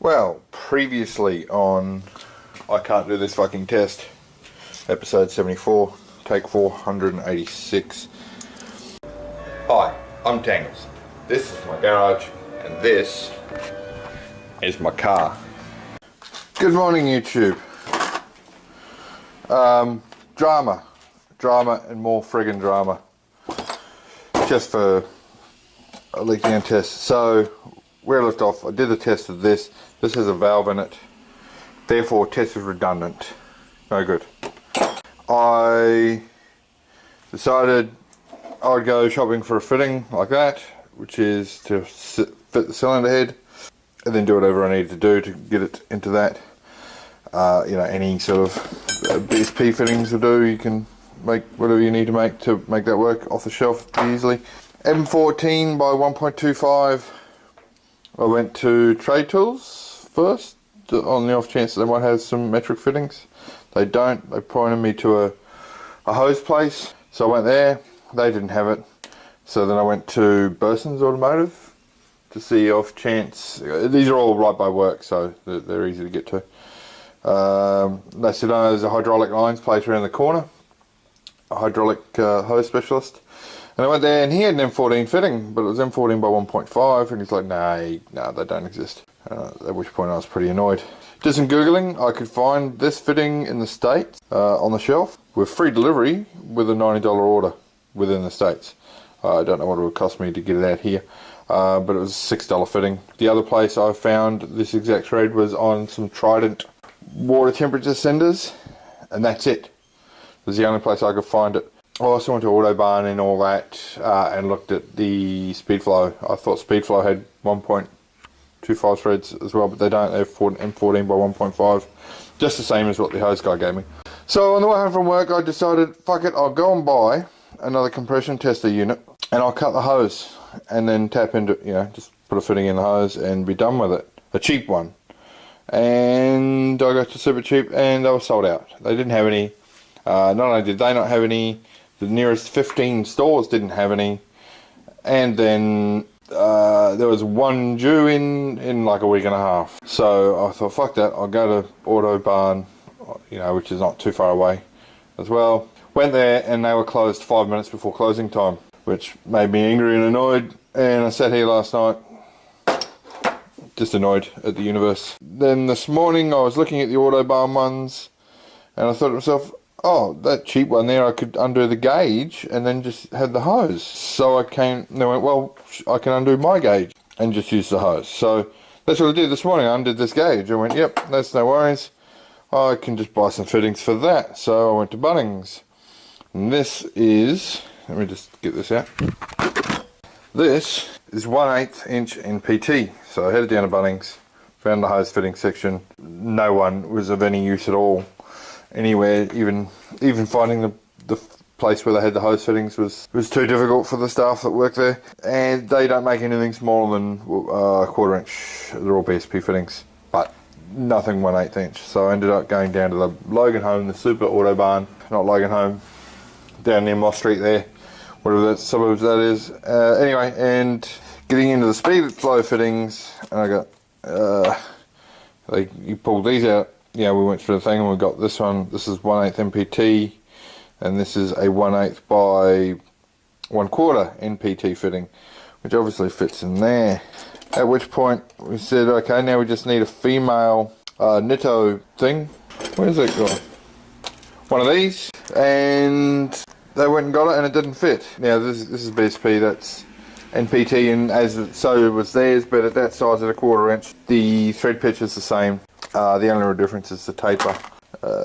Well, previously on I Can't Do This Fucking Test, episode 74, take 486. Hi, I'm Tangles. This is my garage, and this is my car. Good morning, YouTube. Drama and more friggin' drama. Just for a leaking test. So, where I left off, I did the test of this. This has a valve in it, therefore test is redundant. No good. I decided I'd go shopping for a fitting like that, which is to fit the cylinder head, and then do whatever I needed to do to get it into that. Any sort of BSP fittings will do. You can make whatever you need to make that work off the shelf easily. M14 by 1.25. I went to Trade Tools first, on the off chance that they might have some metric fittings. They don't. They pointed me to a hose place, so I went there. They didn't have it, so then I went to Burson's Automotive to see off chance. These are all right by work, so they're easy to get to. They said, oh, there's a hydraulic lines place around the corner, a hydraulic hose specialist. And I went there and he had an M14 fitting, but it was M14 by 1.5, and he's like, no, they don't exist. At which point I was pretty annoyed. Did some Googling. I could find this fitting in the States on the shelf with free delivery with a $90 order within the States. I don't know what it would cost me to get it out here, but it was a $6 fitting. The other place I found this exact trade was on some Trident water temperature senders, and that's it. It was the only place I could find it. I also went to Autobarn and all that, and looked at the Speedflow. I thought Speedflow had 1.25 threads as well, but they don't. They have M14 by 1.5, just the same as what the hose guy gave me. So on the way home from work, I decided, fuck it, I'll go and buy another compression tester unit, and I'll cut the hose, and then tap into, just put a fitting in the hose and be done with it. A cheap one. And I got to Super Cheap, and they were sold out. They didn't have any. Not only did they not have any, the nearest 15 stores didn't have any, and then there was one due in like a week and a half. So I thought, fuck that, I'll go to Autobarn, which is not too far away as well. Went there and they were closed 5 minutes before closing time, which made me angry and annoyed, and I sat here last night just annoyed at the universe. Then this morning I was looking at the Autobarn ones, and I thought to myself, oh, that cheap one there, I could undo the gauge and then just had the hose. So I came, and they went, well, I can undo my gauge and just use the hose. So that's what I did this morning. I undid this gauge. I went, yep, that's no worries. I can just buy some fittings for that. So I went to Bunnings. And this is, let me just get this out. This is 1/8 inch in PT. So I headed down to Bunnings, found the hose fitting section. No one was of any use at all anywhere. Even finding the place where they had the hose fittings was too difficult for the staff that work there. And they don't make anything smaller than a 1/4 inch. They're all BSP fittings, but nothing 1/8 inch. So I ended up going down to the Logan Home, the Super Autobarn, not Logan Home, down near Moss Street there, whatever that suburbs that is. Anyway, and getting into the Speedflow fittings, and I got you pulled these out. We went through the thing and we got this one. This is 1/8 MPT, and this is a 1/8 by 1/4 NPT fitting, which obviously fits in there. At which point we said, okay, now we just need a female Nitto thing. Where's it gone? One of these, and they went and got it, and it didn't fit. Now this is BSP, that's NPT, and so was theirs, but at that size, at a 1/4 inch, the thread pitch is the same. The only real difference is the taper.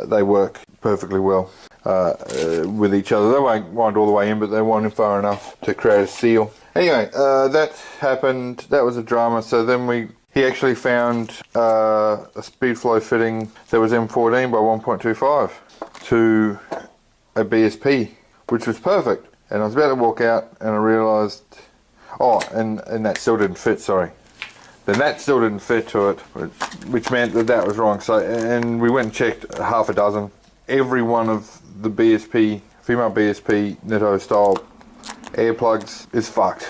They work perfectly well with each other. They won't wind all the way in, but they wind in far enough to create a seal. Anyway, that happened. That was a drama. So then he actually found a Speedflow fitting that was M14 by 1.25 to a BSP, which was perfect. And I was about to walk out, and I realised, and that still didn't fit. Sorry. Then that still didn't fit to it, which meant that was wrong. So, and we went and checked half a dozen. Every one of the BSP, female BSP Nitto style air plugs is fucked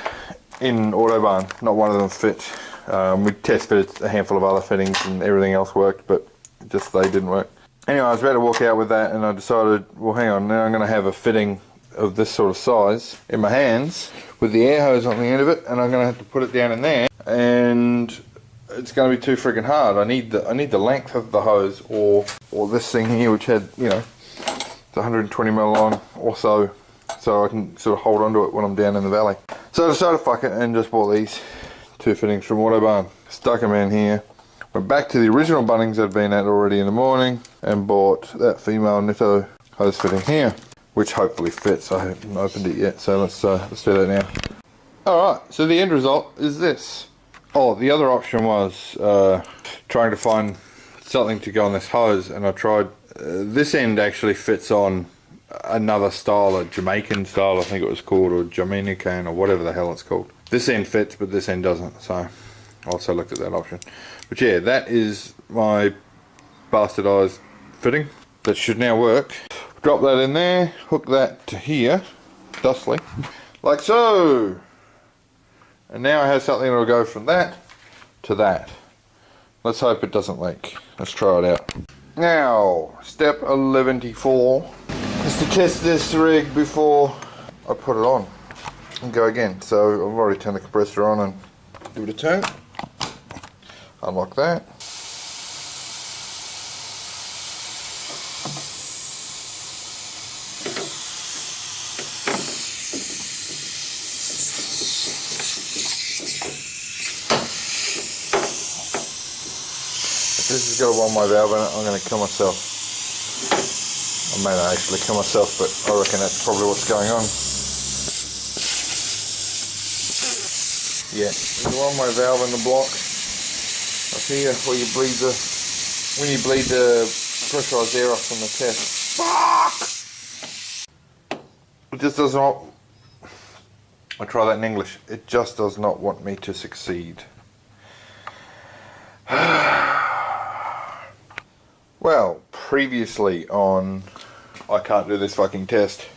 in Autobarn. Not one of them fit. We test fitted a handful of other fittings and everything else worked, but just they didn't work. Anyway, I was about to walk out with that and I decided, well hang on, now I'm going to have a fitting of this sort of size in my hands with the air hose on the end of it, and I'm going to have to put it down in there, and it's going to be too freaking hard. I need the length of the hose, or this thing here, which had, you know, it's 120 mil long or so I can sort of hold onto it when I'm down in the valley. So I decided to fuck it and just bought these two fittings from Autobarn. Stuck them in here. Went back to the original Bunnings I'd been at already in the morning and bought that female Nitto hose fitting here, which hopefully fits. I haven't opened it yet, so let's do that now. Alright, so the end result is this. Oh, the other option was trying to find something to go on this hose, and I tried. This end actually fits on another style, a Jamaican style I think it was called, or Jamaican, or whatever the hell it's called. This end fits, but this end doesn't, so I also looked at that option. But yeah, that is my bastardized fitting. That should now work. Drop that in there, hook that to here, thusly, like so. And now I have something that will go from that to that. Let's hope it doesn't leak. Let's try it out. Now, step 11-4 is to test this rig before I put it on and go again. So I've already turned the compressor on and give it a turn. Unlock that. If this has got a one-way valve in it, I'm going to kill myself. I may not actually kill myself, but I reckon that's probably what's going on. Yeah, there's a one-way valve in the block up here where you bleed the, when you bleed the pressurised air off from the test. Fuck! It just does not, I'll try that in English, it just does not want me to succeed. Well, previously on I Can't Do This Fucking Test,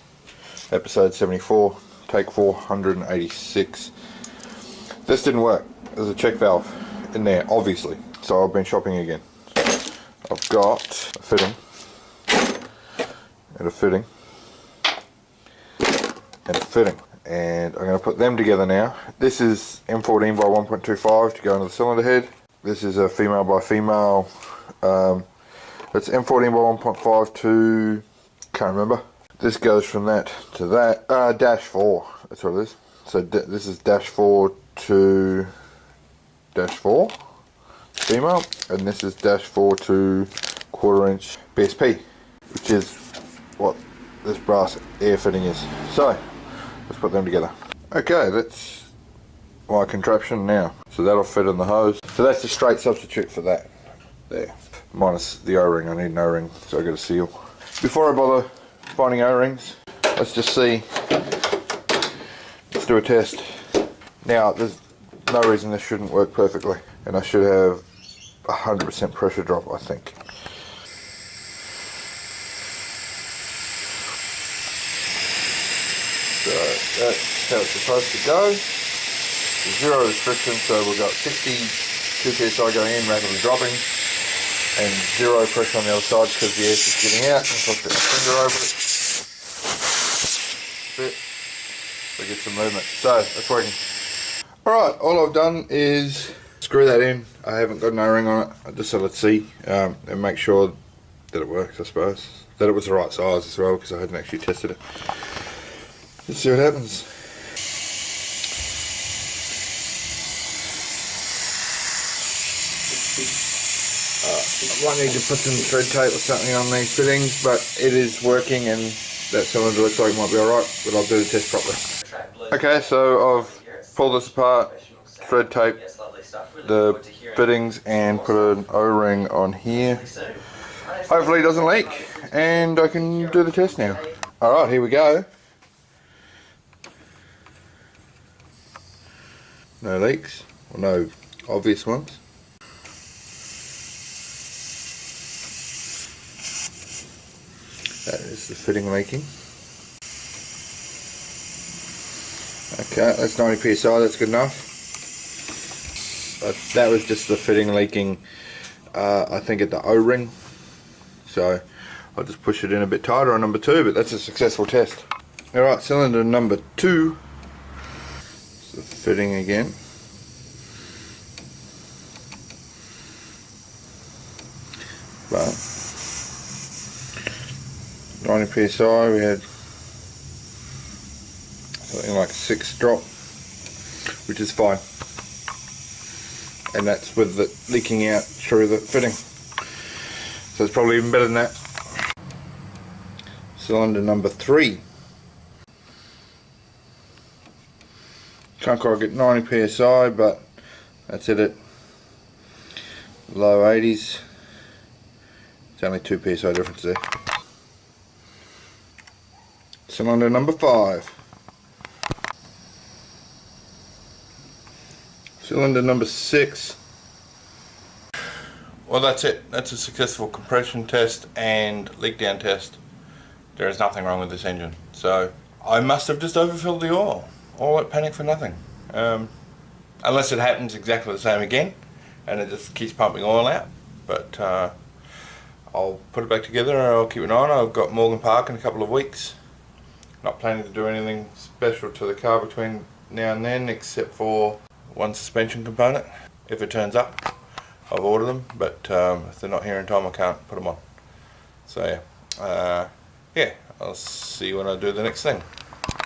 episode 74, take 486, this didn't work. There's a check valve in there, obviously, so I've been shopping again. I've got a fitting, and a fitting, and a fitting, and I'm going to put them together now. This is M14 by 1.25 to go into the cylinder head. This is a female by female. It's M14 by 1.5 to, can't remember. This goes from that to that, dash 4, that's what it is. So this is dash 4 to dash 4, female, and this is dash 4 to 1/4 inch BSP, which is what this brass air fitting is. So, let's put them together. Okay, that's my contraption now. So that'll fit in the hose. So that's a straight substitute for that, there. Minus the O-ring, I need an O-ring, so I got a seal. Before I bother finding O-rings, let's just see. Let's do a test. Now, there's no reason this shouldn't work perfectly, and I should have 100% pressure drop, I think. So that's how it's supposed to go. There's zero restriction, so we've got 62 psi going in, rapidly dropping. And zero pressure on the other side because the air is just getting out. If I put my finger over it, that's it. So get some movement. So that's working. Alright, all I've done is screw that in. I haven't got an O-ring on it. I just thought I'd see and make sure that it works, I suppose. That it was the right size as well, because I hadn't actually tested it. Let's see what happens. I might need to put some thread tape or something on these fittings, but it is working and that cylinder looks like it might be alright, but I'll do the test properly. Okay, so I've pulled this apart, thread tape the fittings and put an O-ring on here. Hopefully it doesn't leak and I can do the test now. Alright, here we go. No leaks, or no obvious ones. That is the fitting leaking. Okay, that's 90 psi, that's good enough. that was just the fitting leaking, I think at the O-ring. So I'll just push it in a bit tighter on number 2, but that's a successful test. Alright, cylinder number 2. So the fitting again. But 90 psi, we had something like 6 drop, which is fine, and that's with it leaking out through the fitting, so it's probably even better than that. Cylinder number 3, can't quite get 90 psi, but that's it at low 80s. It's only 2 psi difference there. Cylinder number 5. Cylinder number 6. Well, that's it. That's a successful compression test and leak down test. There is nothing wrong with this engine. So I must have just overfilled the oil. All that panic for nothing. Unless it happens exactly the same again and it just keeps pumping oil out. But I'll put it back together and I'll keep an eye on it. I've got Morgan Park in a couple of weeks. Not planning to do anything special to the car between now and then, except for one suspension component. If it turns up, I've ordered them, but if they're not here in time, I can't put them on. So yeah, I'll see you when I do the next thing.